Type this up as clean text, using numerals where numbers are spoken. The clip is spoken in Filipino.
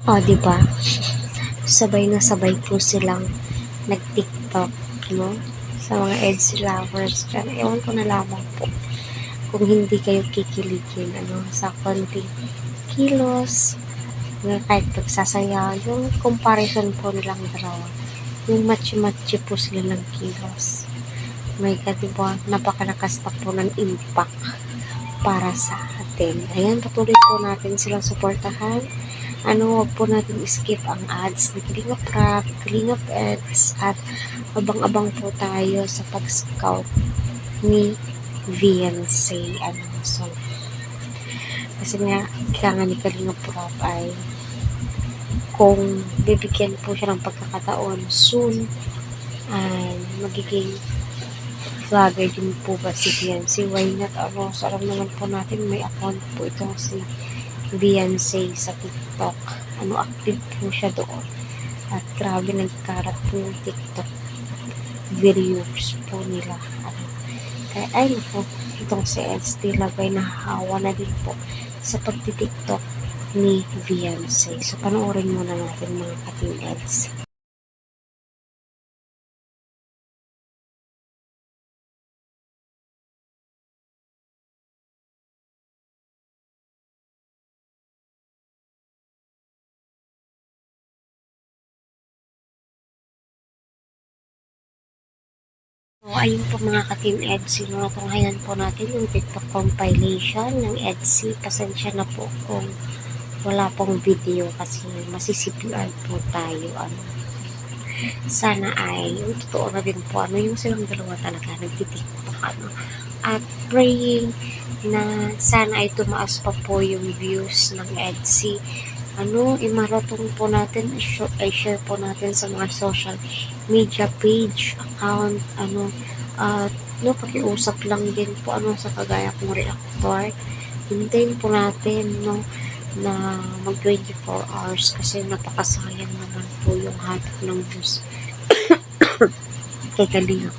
O, di ba? Sabay na sabay po silang nag-TikTok, no? Sa mga EDSI lovers dyan. Ewan ko na lamang po kung hindi kayo kikiligin, sa konting kilos, kahit pagsasaya, yung comparison po nilang dalawa. Yung matchi-matchi po sila ng kilos. May diba, napakalakas na po ng impact para sa atin. Ayan, patuloy po natin silang suportahan. Huwag po natin skip ang ads ni Kalingap Rap, Kalingap Eds, at abang-abang po tayo sa pag-scout ni VNC. So, kasi nga, kailangan ni Kalingap Rap ay kung bibigyan po siya ng pagkakataon soon, ay magiging vlogger din po ba si VNC? Why not? So, alam naman po natin may account po itong si VNC sa TikTok. Active po siya doon. At grabe nagkarat po yung TikTok videos po nila. Kaya ay naku, itong si Eds Tilabay nahahawa na din po sa pagti-TikTok ni VNC. So panoorin muna natin mga kating Eds. So, ayun po mga ka-Team EDSI, natunghayan po natin yung TikTok compilation ng EDSI. Pasensya na po kung wala pong video kasi masisipr po tayo. Sana ay yung totoo na din po, yung silang dalawa talaga nagtitiktok, at praying na sana ay tumaas pa po yung views ng EDSI. Imarathon po natin, i-share po natin sa mga social media page, account, pakiusap lang din po, sa kagaya kong reactor. Hintayin po natin, na mag 24 hours kasi napakasayang naman po yung hatop ng views kay Kalingap